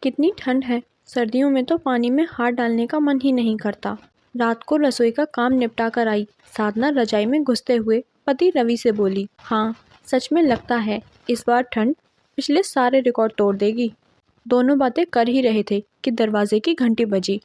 कितनी ठंड है। सर्दियों में तो पानी में हाथ डालने का मन ही नहीं करता। रात को रसोई का काम निपटा कर आई साधना रजाई में घुसते हुए पति रवि से बोली, हाँ सच में लगता है इस बार ठंड पिछले सारे रिकॉर्ड तोड़ देगी। दोनों बातें कर ही रहे थे कि दरवाजे की घंटी बजी।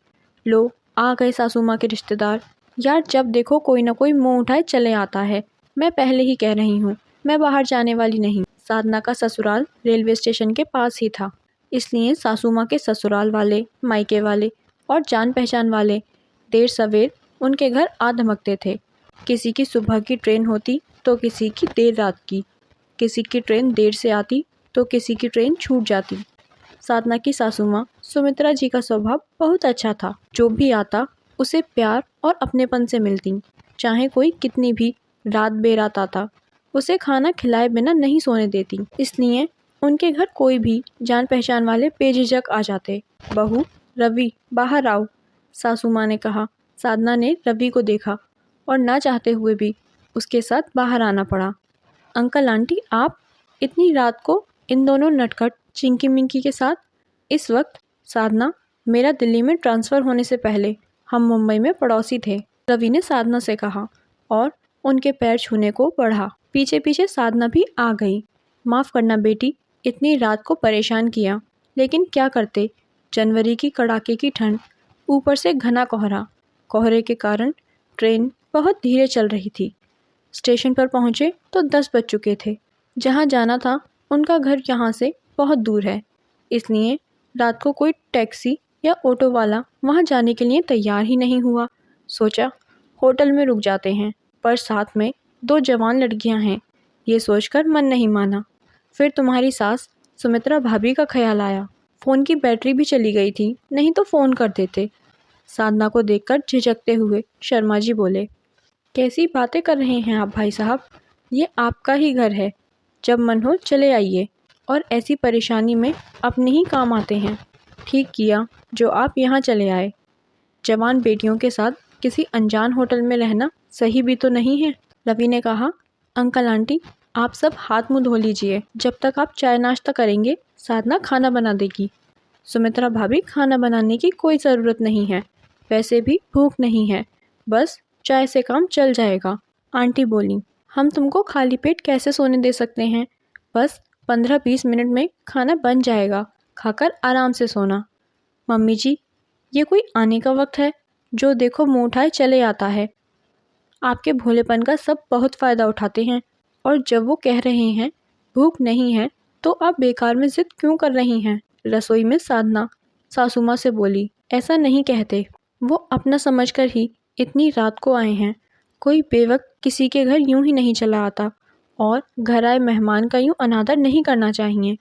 लो आ गए सासू माँ के रिश्तेदार। यार जब देखो कोई ना कोई मुंह उठाए चले आता है। मैं पहले ही कह रही हूँ मैं बाहर जाने वाली नहीं। साधना का ससुराल रेलवे स्टेशन के पास ही था, इसलिए सासू माँ के ससुराल वाले, मायके वाले और जान पहचान वाले देर सवेर उनके घर आ धमकते थे। किसी की सुबह की ट्रेन होती तो किसी की देर रात की, किसी की ट्रेन देर से आती तो किसी की ट्रेन छूट जाती। साधना की सासू माँ सुमित्रा जी का स्वभाव बहुत अच्छा था। जो भी आता उसे प्यार और अपनेपन से मिलती। चाहे कोई कितनी भी रात बेरात आता, उसे खाना खिलाए बिना नहीं सोने देती। इसलिए उनके घर कोई भी जान पहचान वाले बेझिझक आ जाते। बहू रवि बाहर आओ, सासू माँ ने कहा। साधना ने रवि को देखा और ना चाहते हुए भी उसके साथ बाहर आना पड़ा। अंकल आंटी आप इतनी रात को इन दोनों नटखट चिंकी मिंकी के साथ? इस वक्त साधना, मेरा दिल्ली में ट्रांसफ़र होने से पहले हम मुंबई में पड़ोसी थे, रवि ने साधना से कहा और उनके पैर छूने को बढ़ा। पीछे पीछे साधना भी आ गई। माफ़ करना बेटी, इतनी रात को परेशान किया, लेकिन क्या करते। जनवरी की कड़ाके की ठंड, ऊपर से घना कोहरा। कोहरे के कारण ट्रेन बहुत धीरे चल रही थी। स्टेशन पर पहुँचे तो 10 बज चुके थे। जहाँ जाना था उनका घर यहाँ से बहुत दूर है, इसलिए रात को कोई टैक्सी या ऑटो वाला वहाँ जाने के लिए तैयार ही नहीं हुआ। सोचा होटल में रुक जाते हैं, पर साथ में 2 जवान लड़कियाँ हैं, ये सोचकर मन नहीं माना। फिर तुम्हारी सास सुमित्रा भाभी का ख्याल आया। फ़ोन की बैटरी भी चली गई थी, नहीं तो फ़ोन कर देते। साधना को देखकर झिझकते हुए शर्मा जी बोले, कैसी बातें कर रहे हैं आप भाई साहब, ये आपका ही घर है, जब मन हो चले आइए, और ऐसी परेशानी में अपने ही काम आते हैं। ठीक किया जो आप यहाँ चले आए। जवान बेटियों के साथ किसी अनजान होटल में रहना सही भी तो नहीं है। रवि ने कहा, अंकल आंटी आप सब हाथ मुंह धो लीजिए, जब तक आप चाय नाश्ता करेंगे साधना खाना बना देगी। सुमित्रा भाभी खाना बनाने की कोई ज़रूरत नहीं है, वैसे भी भूख नहीं है, बस चाय से काम चल जाएगा। आंटी बोली, हम तुमको खाली पेट कैसे सोने दे सकते हैं, बस 15-20 मिनट में खाना बन जाएगा, खाकर आराम से सोना। मम्मी जी ये कोई आने का वक्त है, जो देखो मुँह उठाए चले आता है। आपके भोलेपन का सब बहुत फ़ायदा उठाते हैं, और जब वो कह रहे हैं भूख नहीं है तो आप बेकार में ज़िद क्यों कर रही हैं। रसोई में साधना सासू माँ से बोली, ऐसा नहीं कहते, वो अपना समझकर ही इतनी रात को आए हैं। कोई बेवक्त किसी के घर यूं ही नहीं चला आता, और घर आए मेहमान का यूं अनादर नहीं करना चाहिए।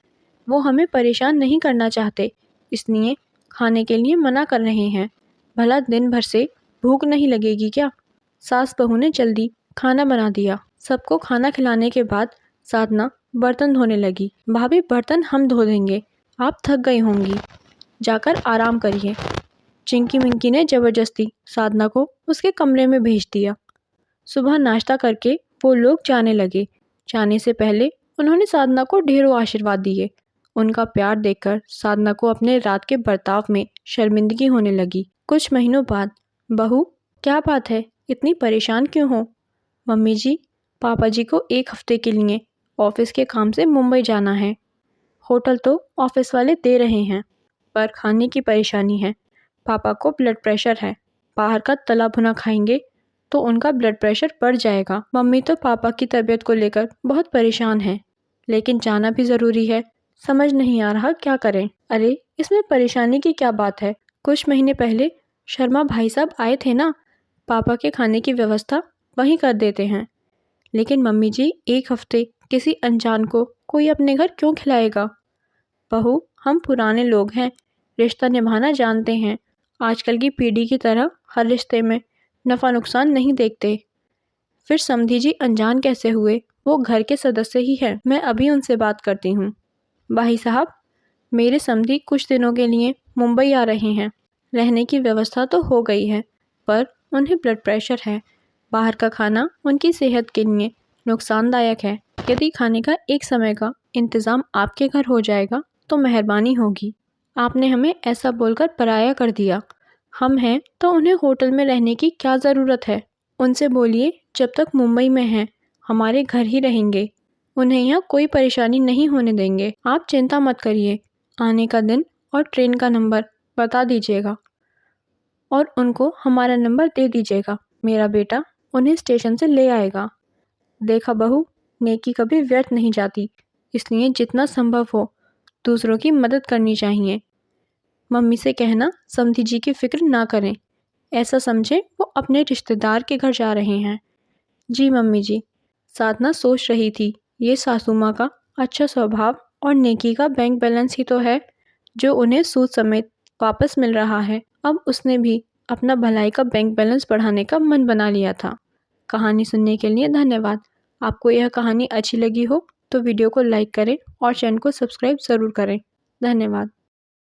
वो हमें परेशान नहीं करना चाहते, इसलिए खाने के लिए मना कर रहे हैं। भला दिन भर से भूख नहीं लगेगी क्या। सास बहू ने जल्दी खाना बना दिया। सबको खाना खिलाने के बाद साधना बर्तन धोने लगी। भाभी बर्तन हम धो देंगे, आप थक गई होंगी, जाकर आराम करिए। चिंकी मिंकी ने ज़बरदस्ती साधना को उसके कमरे में भेज दिया। सुबह नाश्ता करके वो लोग जाने लगे। जाने से पहले उन्होंने साधना को ढेरों आशीर्वाद दिए। उनका प्यार देखकर साधना को अपने रात के बर्ताव में शर्मिंदगी होने लगी। कुछ महीनों बाद, बहू क्या बात है, इतनी परेशान क्यों हो। मम्मी जी, पापा जी को 1 हफ्ते के लिए ऑफिस के काम से मुंबई जाना है। होटल तो ऑफिस वाले दे रहे हैं, पर खाने की परेशानी है। पापा को ब्लड प्रेशर है, बाहर का तला भुना खाएंगे तो उनका ब्लड प्रेशर बढ़ जाएगा। मम्मी तो पापा की तबीयत को लेकर बहुत परेशान है, लेकिन जाना भी ज़रूरी है। समझ नहीं आ रहा क्या करें। अरे इसमें परेशानी की क्या बात है, कुछ महीने पहले शर्मा भाई साहब आए थे ना, पापा के खाने की व्यवस्था वहीं कर देते हैं। लेकिन मम्मी जी 1 हफ्ते किसी अनजान को कोई अपने घर क्यों खिलाएगा। बहू हम पुराने लोग हैं, रिश्ता निभाना जानते हैं। आजकल की पीढ़ी की तरह हर रिश्ते में नफ़ा नुकसान नहीं देखते। फिर समधी जी अनजान कैसे हुए, वो घर के सदस्य ही हैं। मैं अभी उनसे बात करती हूँ। भाई साहब, मेरे समधी कुछ दिनों के लिए मुंबई आ रहे हैं। रहने की व्यवस्था तो हो गई है, पर उन्हें ब्लड प्रेशर है। बाहर का खाना उनकी सेहत के लिए नुकसानदायक है। यदि खाने का एक समय का इंतज़ाम आपके घर हो जाएगा तो मेहरबानी होगी। आपने हमें ऐसा बोलकर पराया कर दिया। हम हैं तो उन्हें होटल में रहने की क्या ज़रूरत है। उनसे बोलिए जब तक मुंबई में हैं हमारे घर ही रहेंगे। उन्हें यहाँ कोई परेशानी नहीं होने देंगे। आप चिंता मत करिए, आने का दिन और ट्रेन का नंबर बता दीजिएगा और उनको हमारा नंबर दे दीजिएगा। मेरा बेटा उन्हें स्टेशन से ले आएगा। देखा बहू, नेकी कभी व्यर्थ नहीं जाती, इसलिए जितना संभव हो दूसरों की मदद करनी चाहिए। मम्मी से कहना समधी जी की फिक्र ना करें, ऐसा समझे वो अपने रिश्तेदार के घर जा रहे हैं। जी मम्मी जी। साधना सोच रही थी, ये सासू माँ का अच्छा स्वभाव और नेकी का बैंक बैलेंस ही तो है जो उन्हें सूद समेत वापस मिल रहा है। अब उसने भी अपना भलाई का बैंक बैलेंस बढ़ाने का मन बना लिया था। कहानी सुनने के लिए धन्यवाद। आपको यह कहानी अच्छी लगी हो तो वीडियो को लाइक करें और चैनल को सब्सक्राइब ज़रूर करें। धन्यवाद।